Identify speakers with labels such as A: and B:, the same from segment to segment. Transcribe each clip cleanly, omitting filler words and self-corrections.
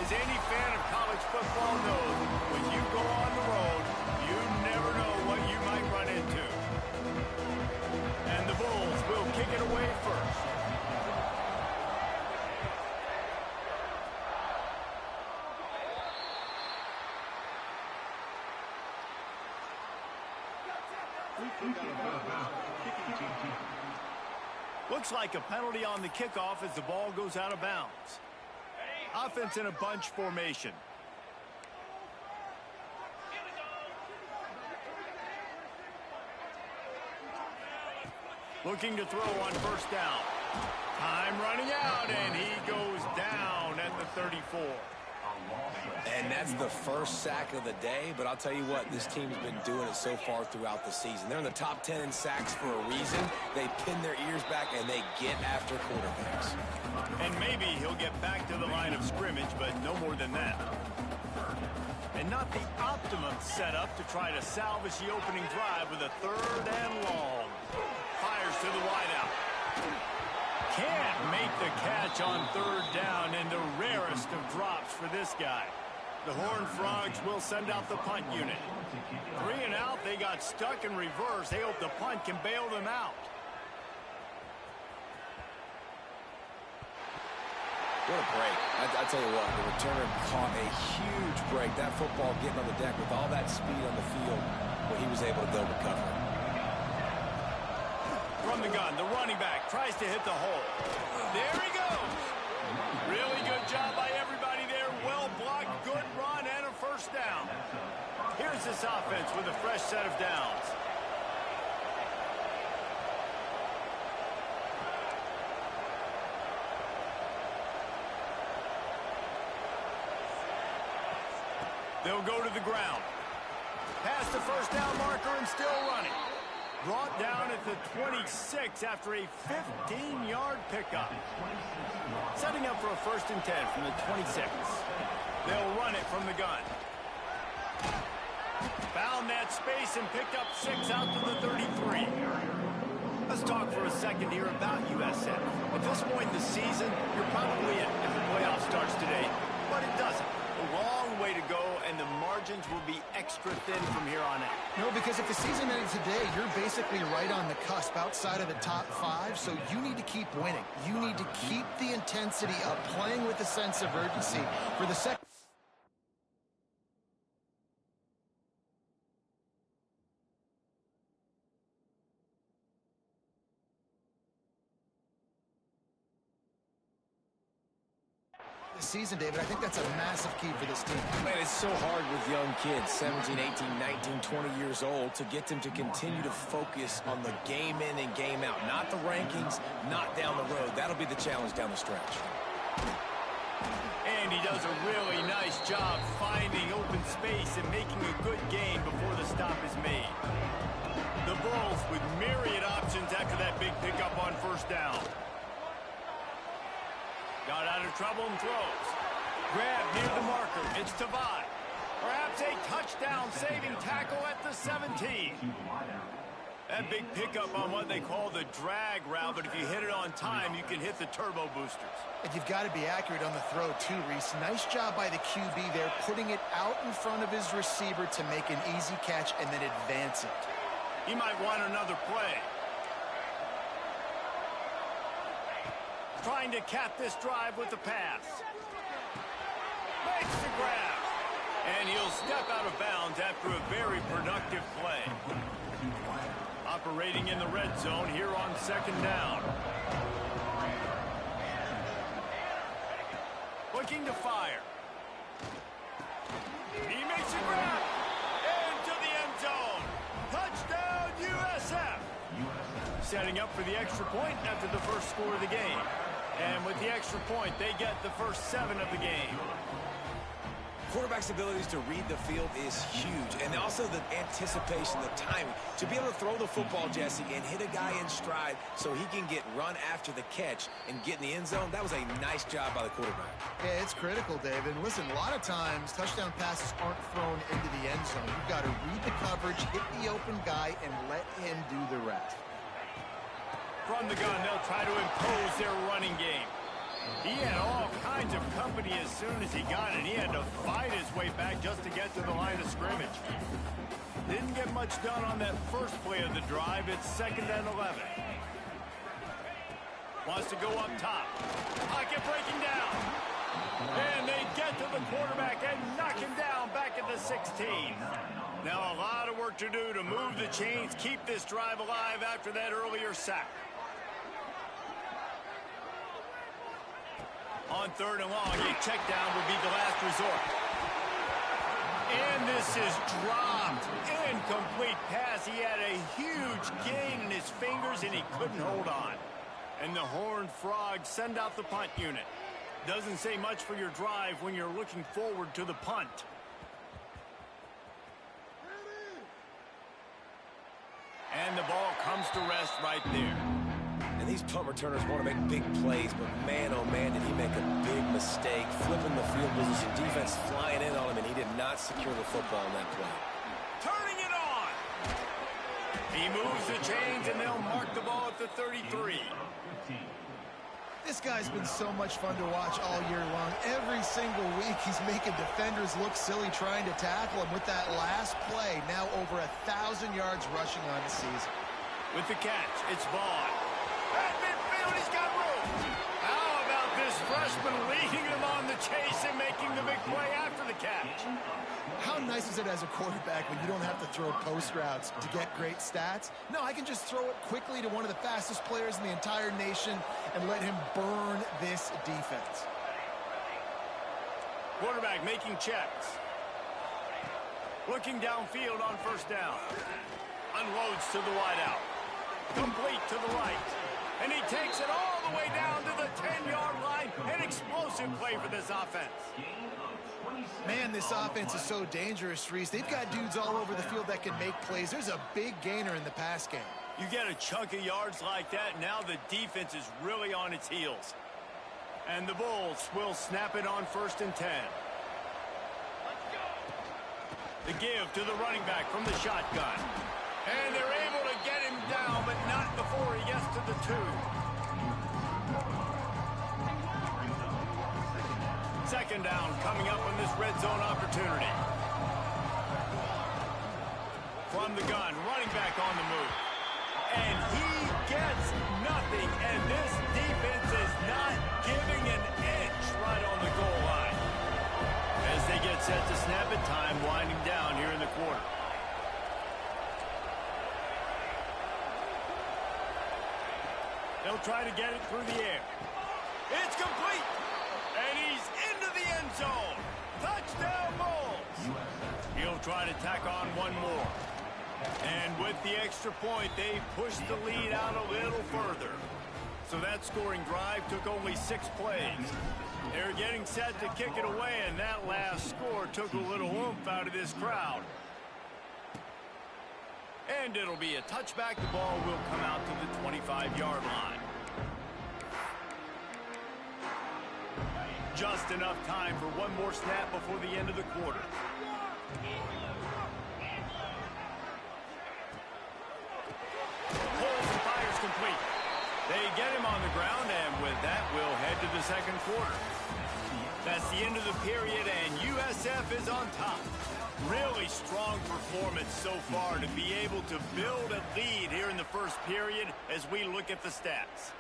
A: as any fan of college football knows, when you go on the road, you never know what you might run into. And the Bulls will kick it away first. Looks like a penalty on the kickoff as the ball goes out of bounds. Offense in a bunch formation. Looking to throw on first down. Time running out, and he goes down at the 34.
B: And that's the first sack of the day, but I'll tell you what, this team's been doing it so far throughout the season. They're in the top 10 in sacks for a reason. They pin their ears back, and they get after quarterbacks.
A: And maybe he'll get back to the line of scrimmage, but no more than that. And not the optimum setup to try to salvage the opening drive with a 3rd and long. Fires to the wideout. Can't make the catch on 3rd down, and the rarest of drops for this guy. The Horned Frogs will send out the punt unit. 3 and out, they got stuck in reverse. They hope the punt can bail them out.
B: What a break. I tell you what, the returner caught a huge break. That football getting on the deck with all that speed on the field, but he was able to go recover.
A: From the gun, the running back tries to hit the hole. There he goes. Really good job by everybody there. Well blocked, good run, and a first down. Here's this offense with a fresh set of downs. They'll go to the ground. Past the first down marker and still running. Brought down at the 26 after a 15-yard pickup. Setting up for a 1st and 10 from the 26. They'll run it from the gun. Found that space and picked up 6 out to the 33. Let's talk for a second here about USF. At this point in the season, you're probably in if the playoff starts today, but it doesn't. A long way to go, and the margins will be extra thin from here on out.
C: No, because if the season ended today, you're basically right on the cusp outside of the top 5, so you need to keep winning. You need to keep the intensity up, playing with a sense of urgency for the second. Season, David, I think that's a massive key for this team.
B: Man, it's so hard with young kids, 17, 18, 19, 20 years old, to get them to continue to focus on the game in and game out. Not the rankings, not down the road. That'll be the challenge down the stretch.
A: And he does a really nice job finding open space and making a good gain before the stop is made. The Bulls with myriad options after that big pickup on first down. Got out of trouble and throws. Grab near the marker. It's Tavai. Perhaps a touchdown-saving tackle at the 17. That big pickup on what they call the drag route, but if you hit it on time, you can hit the turbo boosters.
C: And you've got to be accurate on the throw, too, Reese. Nice job by the QB there, putting it out in front of his receiver to make an easy catch and then advance it.
A: He might want another play. Trying to cap this drive with the pass. Makes the grab. And he'll step out of bounds after a very productive play. Operating in the red zone here on 2nd down. Looking to fire. He makes a grab. Into the end zone. Touchdown, USF. Setting up for the extra point after the first score of the game. And with the extra point, they get the first 7 of the game.
B: Quarterback's abilities to read the field is huge. And also the anticipation, the timing. To be able to throw the football, Jesse, and hit a guy in stride so he can get run after the catch and get in the end zone, that was a nice job by the quarterback.
C: Yeah, it's critical, David. And listen, a lot of times, touchdown passes aren't thrown into the end zone. You've got to read the coverage, hit the open guy, and let him do the rest.
A: From the gun, they'll try to impose their running game. He had all kinds of company as soon as he got it. He had to fight his way back just to get to the line of scrimmage. Didn't get much done on that first play of the drive. It's 2nd and 11. Wants to go up top. Pocket breaking down. And they get to the quarterback and knock him down back at the 16. Now a lot of work to do to move the chains, keep this drive alive after that earlier sack. On 3rd and long, a check down would be the last resort. And this is dropped. Incomplete pass. He had a huge gain in his fingers, and he couldn't hold on. And the Horned Frogs send out the punt unit. Doesn't say much for your drive when you're looking forward to the punt. And the ball comes to rest right there.
B: And these punt returners want to make big plays, but man, oh man, did he make a big mistake. Flipping the field position, defense flying in on him, and he did not secure the football on that play.
A: Turning it on. He moves the chains, and they'll mark the ball at the 33.
C: This guy's been so much fun to watch all year long. Every single week, he's making defenders look silly trying to tackle him with that last play. Now over 1,000 yards rushing on the season.
A: With the catch, it's Vaughn. At midfield, he's got room. How about this freshman leading him on the chase and making the big play after the catch?
C: How nice is it as a quarterback when you don't have to throw post routes to get great stats? No, I can just throw it quickly to one of the fastest players in the entire nation and let him burn this defense.
A: Quarterback making checks. Looking downfield on 1st down. Unloads to the wideout. Complete to the right. And he takes it all the way down to the 10-yard line. An explosive play for this offense.
C: Man, this offense is so dangerous, Reese. They've got dudes all over the field that can make plays. There's a big gainer in the pass game.
A: You get a chunk of yards like that, now the defense is really on its heels. And the Bulls will snap it on 1st and 10. The give to the running back from the shotgun. And they're able to get him down, but not before he gets to the 2. Second down coming up on this red zone opportunity. From the gun, running back on the move. And he gets nothing, and this defense is not giving an inch right on the goal line. As they get set to snap it, time winding down here in the quarter. They'll try to get it through the air. It's complete. And he's into the end zone. Touchdown, Bulls. He'll try to tack on one more. And with the extra point, they pushed the lead out a little further. So that scoring drive took only 6 plays. They're getting set to kick it away, and that last score took a little oomph out of this crowd. And it'll be a touchback. The ball will come out to the 25-yard line. Just enough time for one more snap before the end of the quarter. Pulls and fires complete. They get him on the ground, and with that, we'll head to the 2nd quarter. That's the end of the period, and USF is on top. Really strong performance so far to be able to build a lead here in the 1st period as we look at the stats.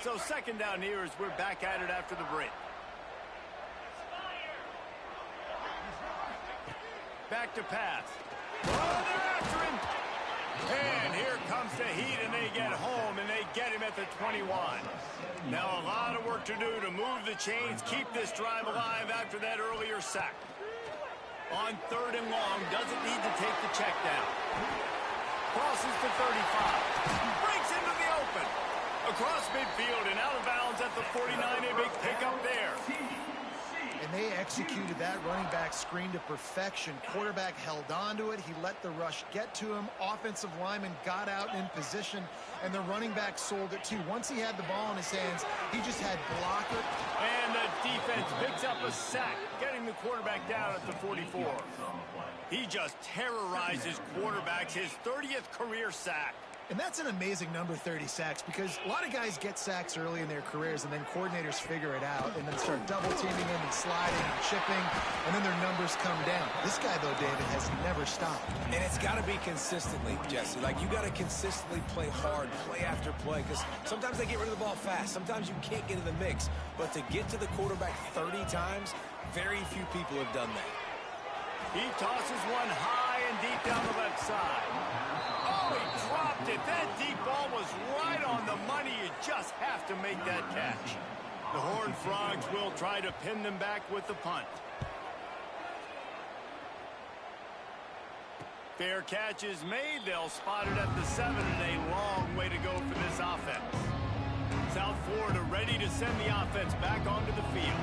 A: So 2nd down here as we're back at it after the break. Back to pass. Oh, they're after him. And here comes the heat, and they get home, and they get him at the 21. Now a lot of work to do to move the chains, keep this drive alive after that earlier sack. On 3rd and long, doesn't need to take the check down. Crosses the 35. Breaks into the open. Across midfield and out of bounds at the 49. A big pickup there.
C: And they executed that running back screen to perfection. Quarterback held on to it. He let the rush get to him. Offensive lineman got out in position, and the running back sold it too. Once he had the ball in his hands, he just had blocker.
A: And the defense picks up a sack, getting the quarterback down at the 44. He just terrorizes quarterbacks, his 30th career sack.
C: And that's an amazing number, 30 sacks, because a lot of guys get sacks early in their careers, and then coordinators figure it out and then start double-teaming them and sliding and chipping, and then their numbers come down. This guy, though, David, has never stopped.
B: And it's got to be consistently, Jesse. Like, you got to consistently play hard, play after play, because sometimes they get rid of the ball fast. Sometimes you can't get in the mix. But to get to the quarterback 30 times, very few people have done that.
A: He tosses one high and deep down the left side. Oh, he dropped it. That deep ball was right on the money. You just have to make that catch. The Horned Frogs will try to pin them back with the punt. Fair catch is made. They'll spot it at the 7, and a long way to go for this offense. South Florida ready to send the offense back onto the field.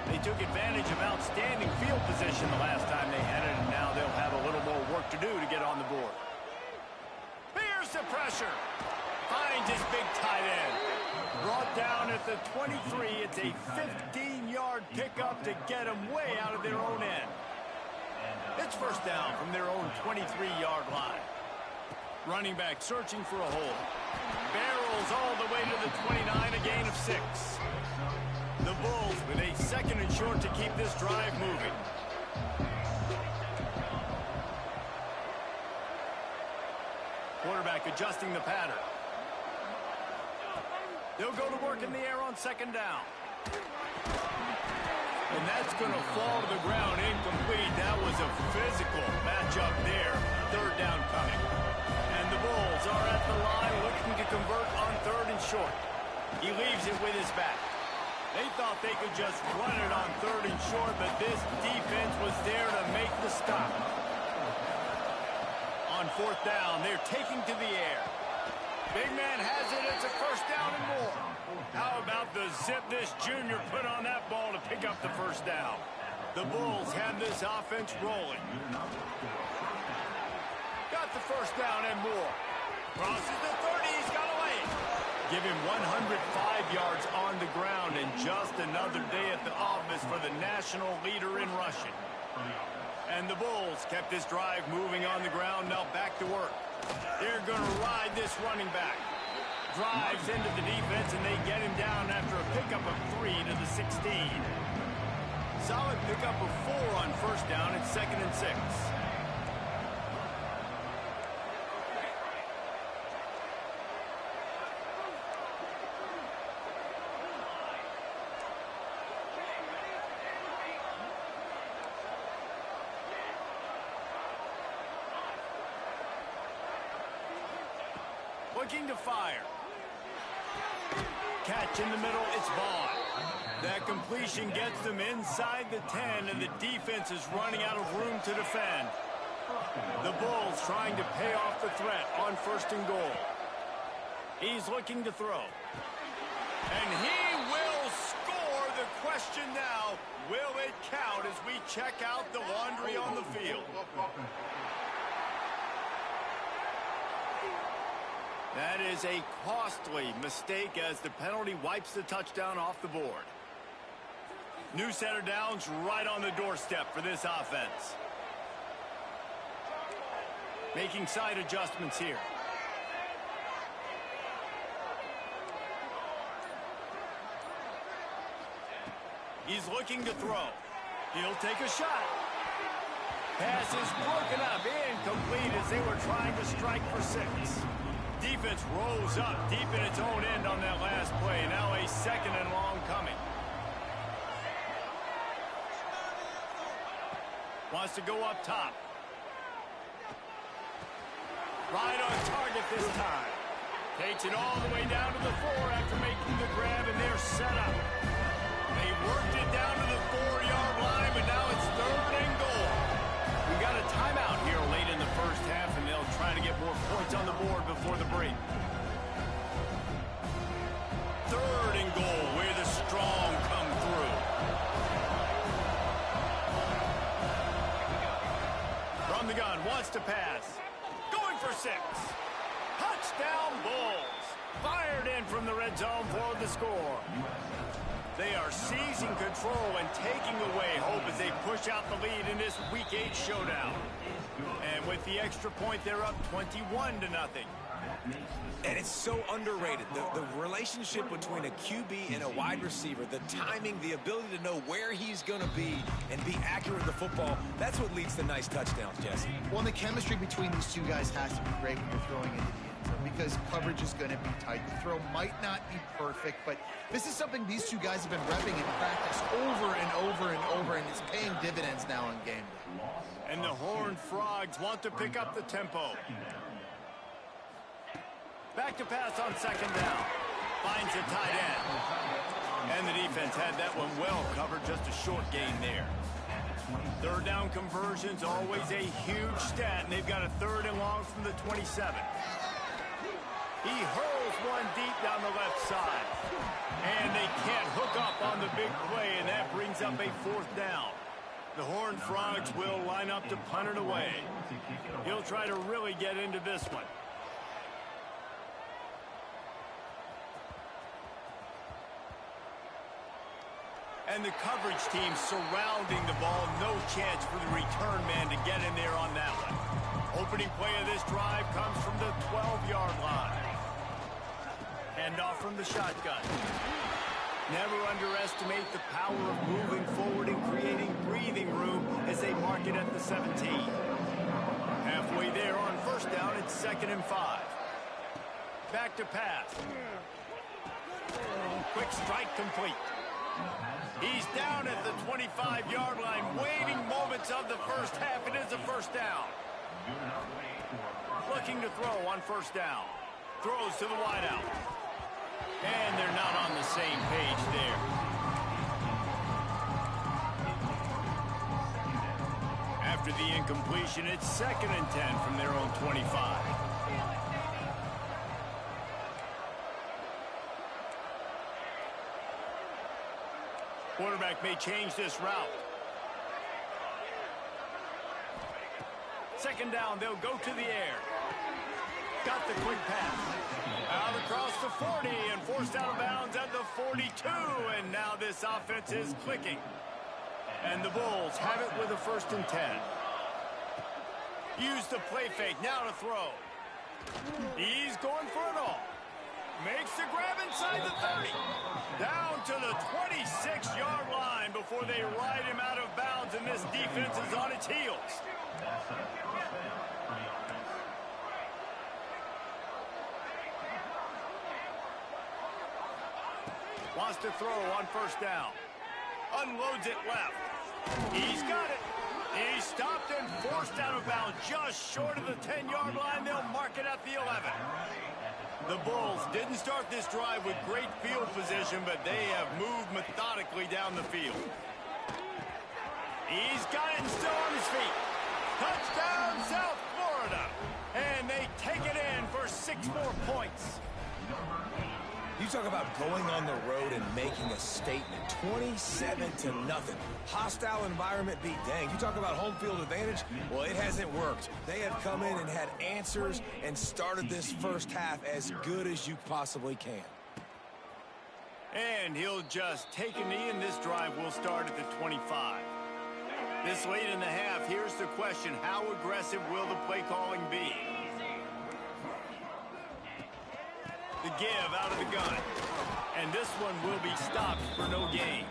A: They took advantage of outstanding field position the last time they had it, and now they'll have a little more work to do to get on the board. Here's the pressure. Finds his big tight end. Brought down at the 23. It's a 15-yard pickup to get them way out of their own end. It's first down from their own 23-yard line. Running back searching for a hole. Barrels all the way to the 29, a gain of 6. The Bulls with a 2nd and short to keep this drive moving. Quarterback adjusting the pattern. They'll go to work in the air on 2nd down. And that's going to fall to the ground incomplete. That was a physical matchup there. 3rd down coming. And the Bulls are at the line looking to convert on 3rd and short. He leaves it with his back. They thought they could just run it on 3rd and short, but this defense was there to make the stop. On 4th down, they're taking to the air. Big man has it. It's a first down and more. How about the zip this junior put on that ball to pick up the first down? The Bulls have this offense rolling. Got the first down and more. Crosses the 30. He's got away. Give him 105 yards on the ground, and just another day at the office for the national leader in rushing. And the Bulls kept this drive moving on the ground. Now back to work. They're going to ride this running back. Drives into the defense, and they get him down after a pickup of 3 to the 16. Solid pickup of 4 on first down. It's 2nd and 6. Looking to fire. Catch in the middle, it's Vaughn. That completion gets them inside the 10, and the defense is running out of room to defend. The Bulls trying to pay off the threat on 1st and goal. He's looking to throw. And he will score. The question now, will it count as we check out the laundry on the field? That is a costly mistake as the penalty wipes the touchdown off the board. New set of downs right on the doorstep for this offense. Making side adjustments here. He's looking to throw. He'll take a shot. Pass is broken up, incomplete as they were trying to strike for 6. Defense rose up deep in its own end on that last play. Now a 2nd and long coming. Wants to go up top. Right on target this time. Takes it all the way down to the 4 after making the grab, and they're set up. They worked it down to the 4-yard line, but now it's 3rd and goal. We got a timeout here late in the first half, and they'll try to get more points on the board before the break. 3rd and goal, where the strong come through. From the gun, wants to pass. Going for 6. Touchdown Bulls. Fired in from the red zone for the score. They are seizing control and taking away hope as they push out the lead in this Week 8 showdown. And with the extra point, they're up 21-0.
B: And it's so underrated. The relationship between a QB and a wide receiver, the timing, the ability to know where he's going to be and be accurate with the football, that's what leads to nice touchdowns, Jesse.
C: Well, and the chemistry between these two guys has to be great when you're throwing into the end zone because coverage is going to be tight. The throw might not be perfect, but this is something these two guys have been repping in practice over and over and over, and it's paying dividends now in game day.
A: And the Horned Frogs want to pick up the tempo. Back to pass on second down. Finds a tight end. And the defense had that one well covered, just a short gain there. Third down conversions, always a huge stat, and they've got a 3rd and long from the 27. He hurls one deep down the left side. And they can't hook up on the big play, and that brings up a 4th down. The Horned Frogs will line up to punt it away. He'll try to really get into this one. And the coverage team surrounding the ball. No chance for the return man to get in there on that one. Opening play of this drive comes from the 12-yard line. Handoff from the shotgun. Never underestimate the power of moving forward and creating breathing room as they mark it at the 17. Halfway there on 1st down, it's 2nd and 5. Back to pass. Quick strike complete. He's down at the 25-yard line, waiting moments of the first half. It is a 1st down. Looking to throw on 1st down. Throws to the wideout. And they're not on the same page there. After the incompletion, it's 2nd and 10 from their own 25. Quarterback may change this route. 2nd down, they'll go to the air. Got the quick pass. Out across the 40 and forced out of bounds at the 42. And now this offense is clicking. And the Bulls have it with a 1st and 10. Use the play fake, now to throw. He's going for it all. Makes the grab inside the 30. Down to the 26-yard line before they ride him out of bounds, and this defense is on its heels. Wants to throw on 1st down. Unloads it left. He's got it. He's stopped and forced out of bounds just short of the 10-yard line. They'll mark it at the 11. The Bulls didn't start this drive with great field position, but they have moved methodically down the field. He's got it and still on his feet. Touchdown, South Florida. And they take it in for 6 more points.
B: You talk about going on the road and making a statement. 27-0. Hostile environment beat. Dang, you talk about home field advantage? Well, it hasn't worked. They have come in and had answers and started this first half as good as you possibly can.
A: And he'll just take a knee, and this drive will start at the 25. This late in the half, here's the question. How aggressive will the play calling be? The give out of the gun. And this one will be stopped for no gain.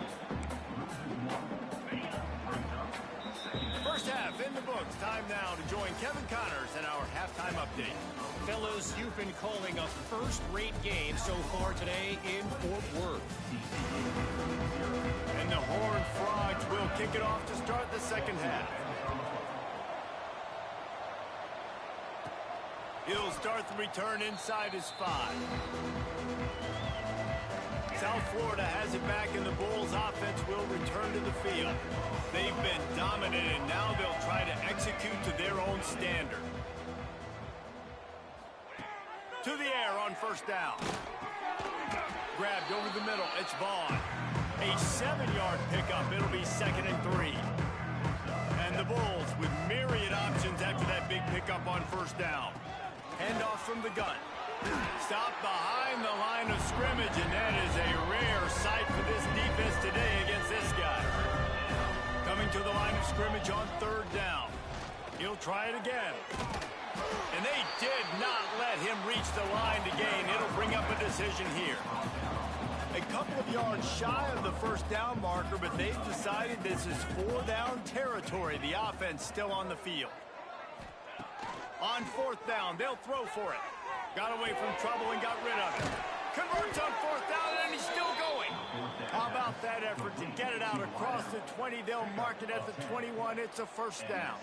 A: First half in the books. Time now to join Kevin Connors in our halftime update.
D: Fellas, you've been calling a first-rate game so far today in Fort Worth.
A: And the Horned Frogs will kick it off to start the second half. He'll start the return inside his 5. South Florida has it back, and the Bulls offense will return to the field. They've been dominant, and now they'll try to execute to their own standard. To the air on 1st down. Grabbed over the middle. It's Vaughn. A 7-yard pickup. It'll be 2nd and 3. And the Bulls with myriad options after that big pickup on 1st down. Handoff from the gun. Stopped behind the line of scrimmage, and that is a rare sight for this defense today against this guy. Coming to the line of scrimmage on 3rd down. He'll try it again. And they did not let him reach the line to gain. It'll bring up a decision here. A couple of yards shy of the first down marker, but they've decided this is 4-down territory. The offense still on the field. On 4th down, they'll throw for it. Got away from trouble and got rid of it. Converts on 4th down, and he's still going. How about that effort to get it out across the 20? They'll mark it at the 21. It's a 1st down.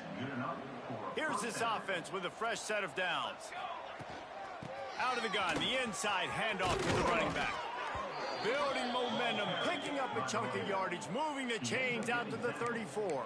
A: Here's this offense with a fresh set of downs. Out of the gun, the inside handoff to the running back. Building momentum, picking up a chunk of yardage, moving the chains out to the 34.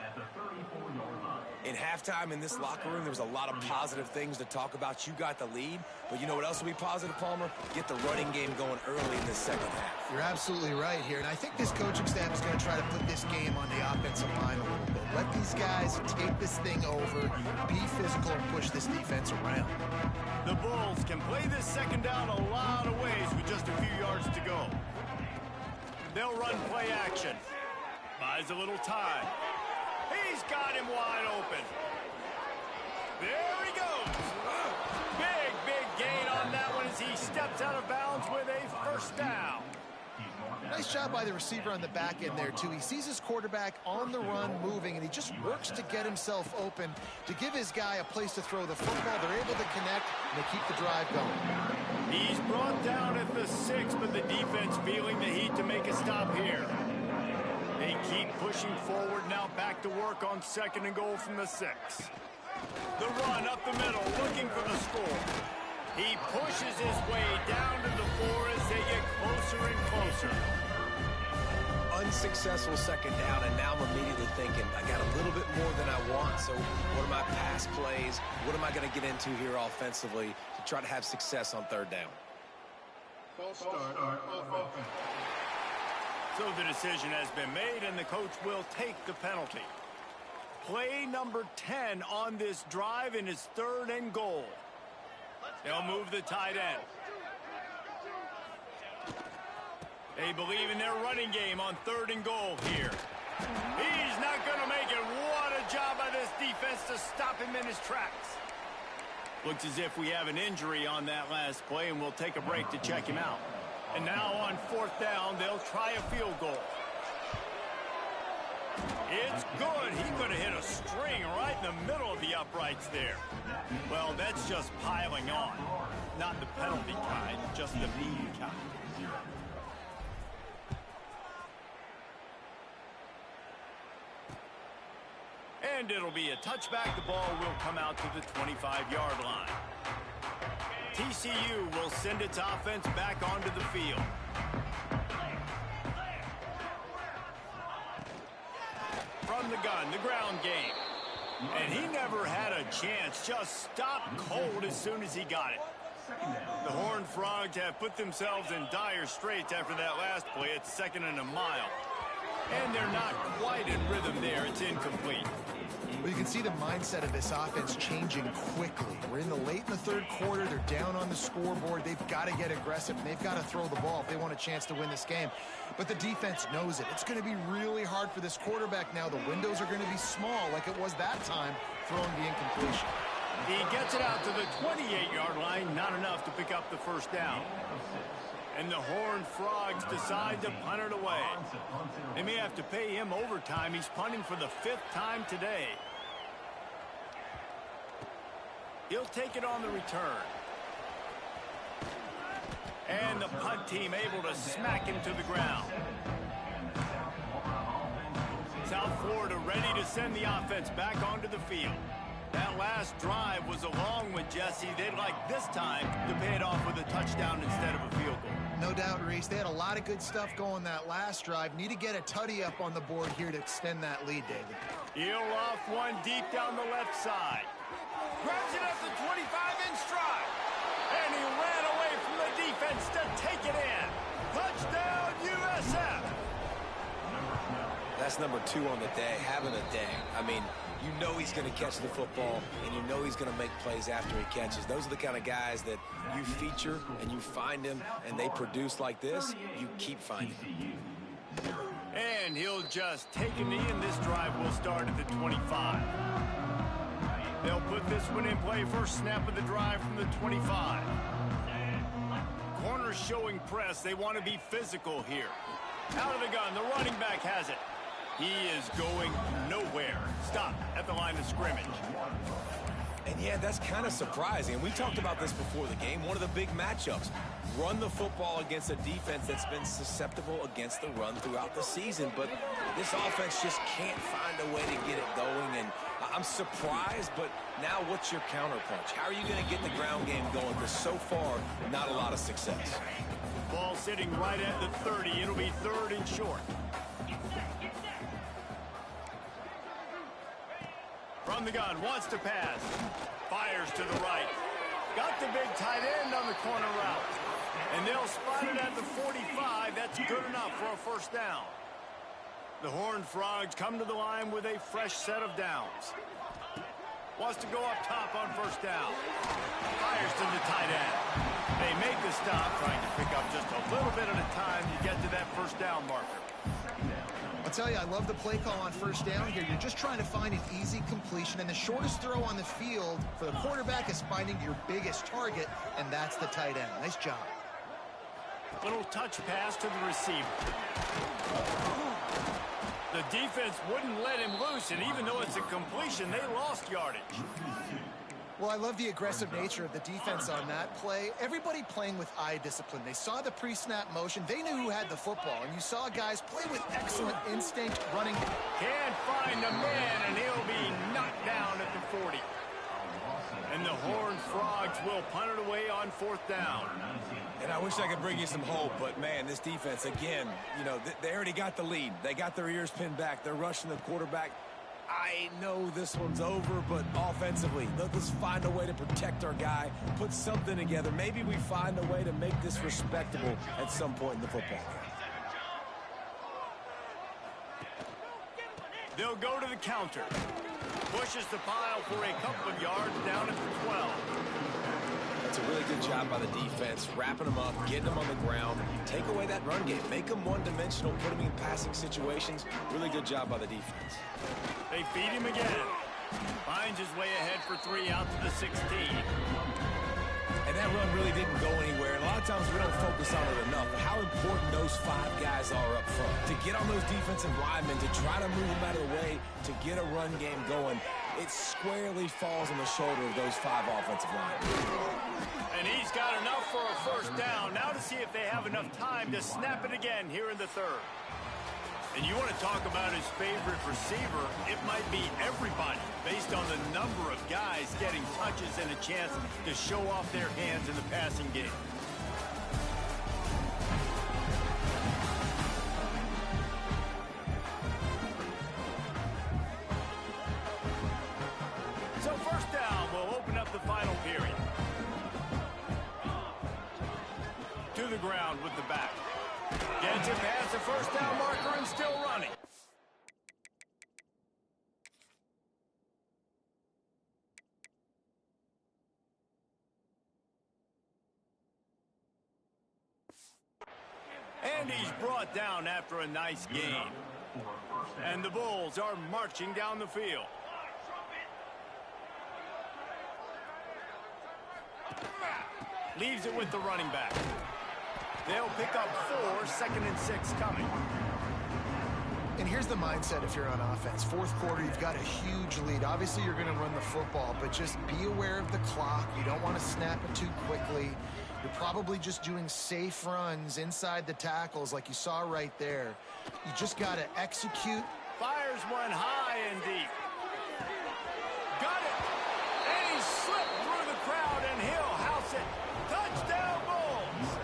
B: In halftime in this locker room, there was a lot of positive things to talk about. You got the lead, but you know what else will be positive, Palmer? Get the running game going early in the second half.
C: You're absolutely right here, and I think this coaching staff is going to try to put this game on the offensive line a little bit. Let these guys take this thing over, be physical, and push this defense around.
A: The Bulls can play this 2nd down a lot of ways with just a few yards to go. They'll run play action. Buys a little time. He's got him wide open. There he goes. Big gain on that one as he steps out of bounds with a 1st down.
C: Nice job by the receiver on the back end there, too. He sees his quarterback on the run moving, and he just works to get himself open to give his guy a place to throw the football. They're able to connect, and they keep the drive going.
A: He's brought down at the 6, but the defense feeling the heat to make a stop here. They keep pushing forward, now back to work on 2nd and goal from the 6. The run up the middle, looking for the score. He pushes his way down to the 4 as they get closer and closer.
B: Unsuccessful 2nd down, and now I'm immediately thinking, I got a little bit more than I want, so what are my pass plays? What am I going to get into here offensively to try to have success on 3rd down?
A: So the decision has been made, and the coach will take the penalty. Play number 10 on this drive in his 3rd and goal. They'll move the tight end. They believe in their running game on 3rd and goal here. He's not going to make it. What a job by this defense to stop him in his tracks. Looks as if we have an injury on that last play, and we'll take a break to check him out. And now on 4th down, they'll try a field goal. It's good. He could have hit a string right in the middle of the uprights there. Well, that's just piling on. Not the penalty kind, just the mean kind. And it'll be a touchback. The ball will come out to the 25-yard line. TCU will send its offense back onto the field. From the gun, the ground game. And he never had a chance. Just stopped cold as soon as he got it. The Horned Frogs have put themselves in dire straits after that last play. It's 2nd and a mile. And they're not quite in rhythm there. It's incomplete.
C: Well, you can see the mindset of this offense changing quickly. We're in the late in the 3rd quarter. They're down on the scoreboard. They've got to get aggressive, and they've got to throw the ball if they want a chance to win this game. But the defense knows it. It's going to be really hard for this quarterback now. The windows are going to be small like it was that time throwing the incompletion.
A: He gets it out to the 28-yard line. Not enough to pick up the 1st down. And the Horned Frogs decide to punt it away. They may have to pay him overtime. He's punting for the 5th time today. He'll take it on the return. And the punt team able to smack him to the ground. South Florida ready to send the offense back onto the field. That last drive was a long one, Jesse. They'd like this time to pay it off with a touchdown instead of a field goal.
C: No doubt, Reese. They had a lot of good stuff going that last drive. Need to get a tutty up on the board here to extend that lead, David.
A: He'll off one deep down the left side. Grabs it at the 25 in stride. And he ran away from the defense to take it in. Touchdown, USF.
B: That's number 2 on the day, having a day. I mean, you know he's going to catch the football, and you know he's going to make plays after he catches. Those are the kind of guys that you feature, and you find them, and they produce like this, you keep finding them.
A: And he'll just take a knee, and this drive will start at the 25. They'll put this one in play. First snap of the drive from the 25. Corners showing press. They want to be physical here. Out of the gun. The running back has it. He is going nowhere. Stop at the line of scrimmage.
B: And yeah, that's kind of surprising. We talked about this before the game. One of the big matchups. Run the football against a defense that's been susceptible against the run throughout the season. But this offense just can't find a way to get it going. And I'm surprised, but now what's your counterpunch? How are you going to get the ground game going? Because so far, not a lot of success.
A: Ball sitting right at the 30. It'll be third and short. From the gun, wants to pass. Fires to the right. Got the big tight end on the corner route. And they'll spot it at the 45. That's good enough for a first down. The Horned Frogs come to the line with a fresh set of downs. Wants to go up top on first down. Fires to the tight end. They make the stop, trying to pick up just a little bit at a time to get to that first down marker.
C: I'll tell you, I love the play call on first down here. You're just trying to find an easy completion, and the shortest throw on the field for the quarterback is finding your biggest target, and that's the tight end. Nice job.
A: Little touch pass to the receiver. The defense wouldn't let him loose, and even though it's a completion, they lost yardage.
C: Well, I love the aggressive nature of the defense on that play. Everybody playing with eye discipline. They saw the pre-snap motion. They knew who had the football, and you saw guys play with excellent instinct running.
A: Can't find the man, and he'll be knocked down at the 40. And the Horned Frogs will punt it away on fourth down.
B: And I wish I could bring you some hope, but, man, this defense, again, you know, they already got the lead. They got their ears pinned back. They're rushing the quarterback. I know this one's over, but offensively, let's find a way to protect our guy, put something together. Maybe we find a way to make this respectable at some point in the football game.
A: They'll go to the counter. Pushes the pile for a couple of yards down at the 12.
B: That's a really good job by the defense, wrapping them up, getting them on the ground, take away that run game, make them one-dimensional, put them in passing situations. Really good job by the defense.
A: They feed him again. Finds his way ahead for 3 out to the 16.
B: And that run really didn't go anywhere. And a lot of times we don't focus on it enough. But how important those 5 guys are up front. To get on those defensive linemen, to try to move them out of the way, to get a run game going, it squarely falls on the shoulder of those 5 offensive linemen.
A: And he's got enough for a first down. Now to see if they have enough time to snap it again here in the third. And you want to talk about his favorite receiver, it might be everybody based on the number of guys getting touches and a chance to show off their hands in the passing game. So first down will open up the final period. To the ground with the back. Gets it past the first down marker and still running. And he's brought down after a nice gain. And the Bulls are marching down the field. Leaves it with the running back. They'll pick up 4, 2nd and 6 coming.
C: And here's the mindset if you're on offense. Fourth quarter, you've got a huge lead. Obviously, you're going to run the football, but just be aware of the clock. You don't want to snap it too quickly. You're probably just doing safe runs inside the tackles like you saw right there. You just got to execute.
A: Fires one high and deep. Got it. And he slipped through the crowd, and he'll house it. Touchdown, Bulls.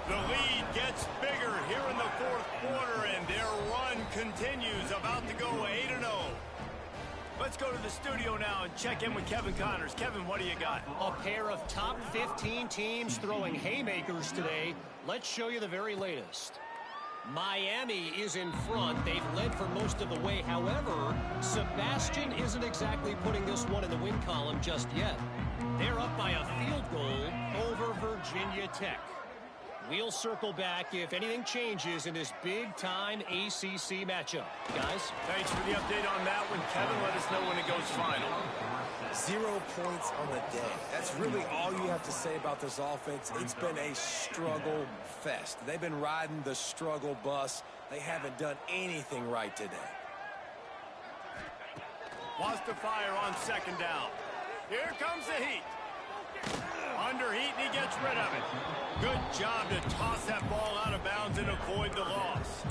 A: The lead gets bigger here in the fourth quarter, and their run continues, about to go 8-0. Let's go to the studio now and check in with Kevin Connors. Kevin, what do you got?
D: A pair of top 15 teams throwing haymakers today. Let's show you the very latest. Miami is in front. They've led for most of the way. However, Sebastian isn't exactly putting this one in the win column just yet. They're up by a field goal over Virginia Tech. We'll circle back if anything changes in this big-time ACC matchup. Guys?
A: Thanks for the update on that one, Kevin. Let us know when it goes final.
B: 0 points on the day. That's really all you have to say about this offense. It's been a struggle fest. They've been riding the struggle bus. They haven't done anything right today.
A: Wants to fire on second down. Here comes the heat. Under heat, and he gets rid of it. Good job to toss that ball out of bounds and avoid the loss.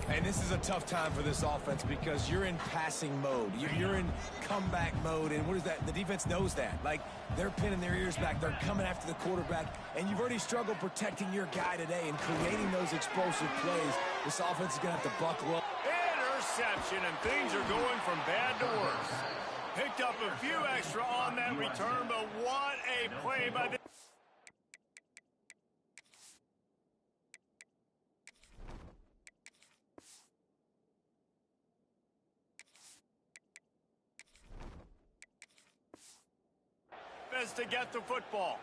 B: And this is a tough time for this offense because you're in passing mode. You're in comeback mode, and what is that? The defense knows that. Like, they're pinning their ears back. They're coming after the quarterback, and you've already struggled protecting your guy today and creating those explosive plays. This offense is going to have to buckle up.
A: Interception, and things are going from bad to worse. Picked up a few extra on that return, but what a play by the... to get the football.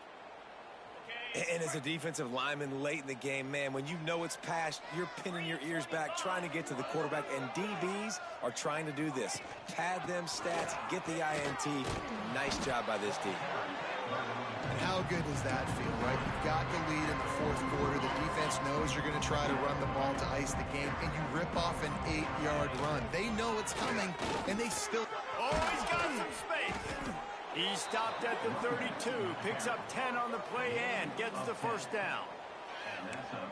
B: And as a defensive lineman late in the game, man, when you know it's past, you're pinning your ears back, trying to get to the quarterback, and DBs are trying to do this. Pad them stats, get the INT. Nice job by this D.
C: And how good does that feel, right? You've got the lead in the fourth quarter. The defense knows you're going to try to run the ball to ice the game, and you rip off an 8-yard run. They know it's coming, and they still...
A: Oh, he's got some space. He stopped at the 32, picks up 10 on the play and gets the first down.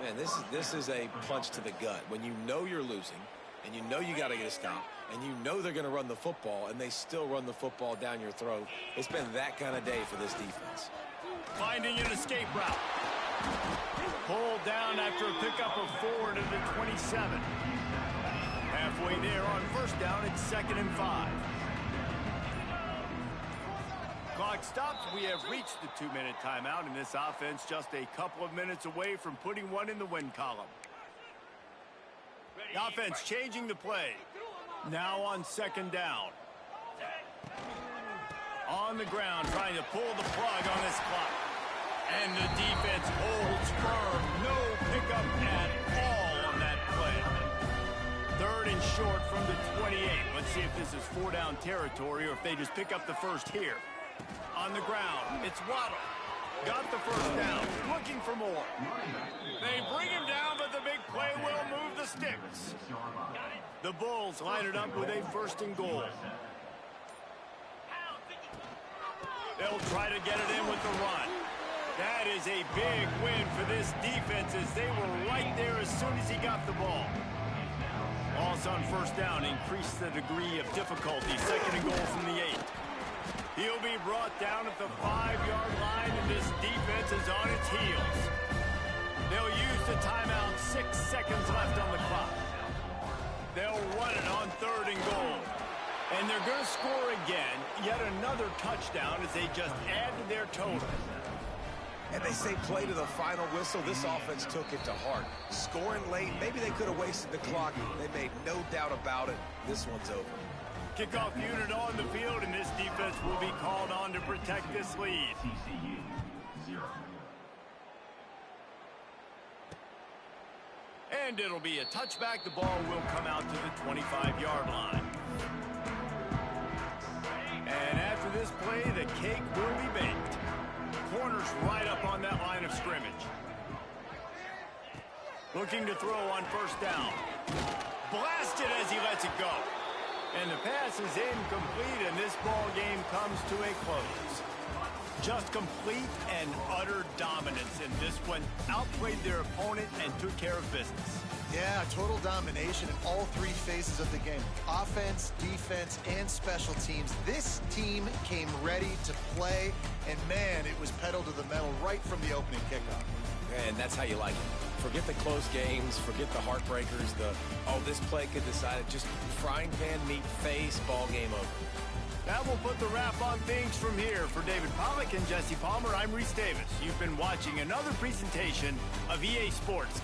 B: Man, this is a punch to the gut. When you know you're losing, and you know you got to get a stop, and you know they're going to run the football, and they still run the football down your throat. It's been that kind of day for this defense.
A: Finding an escape route. Pulled down after a pickup of 4 to the 27. Halfway there on first down, it's 2nd and 5. Clock stops. We have reached the 2-minute timeout, and this offense just a couple of minutes away from putting one in the win column. The offense changing the play. Now on 2nd down. On the ground, trying to pull the plug on this clock. And the defense holds firm. No pickup at all on that play. 3rd and short from the 28. Let's see if this is 4-down territory or if they just pick up the first here. On the ground, it's Waddle. Got the first down, looking for more. They bring him down, but the big play will move the sticks. The Bulls line it up with a 1st and goal. They'll try to get it in with the run. That is a big win for this defense as they were right there as soon as he got the ball. Loss on first down increased the degree of difficulty. 2nd and goal from the 8. He'll be brought down at the 5-yard line, and this defense is on its heels. They'll use the timeout. 6 seconds left on the clock. They'll run it on 3rd and goal. And they're going to score again. Yet another touchdown as they just add to their total.
B: And they say play to the final whistle. This offense took it to heart. Scoring late, maybe they could have wasted the clock. They made no doubt about it. This one's over.
A: Kickoff unit on the field, and this defense will be called on to protect this lead. And it'll be a touchback. The ball will come out to the 25-yard line. And after this play, the cake will be baked. Corners right up on that line of scrimmage. Looking to throw on first down. Blasted as he lets it go. And the pass is incomplete, and this ball game comes to a close. Just complete and utter dominance in this one. Outplayed their opponent and took care of business.
C: Yeah, total domination in all 3 phases of the game. Offense, defense, and special teams. This team came ready to play, and man, it was pedal to the metal right from the opening kickoff.
B: And that's how you like it. Forget the close games, forget the heartbreakers, this play could decide it. Just frying pan meat face, ball game over.
A: That will put the wrap on things from here. For David Pollack and Jesse Palmer, I'm Reese Davis. You've been watching another presentation of EA Sports.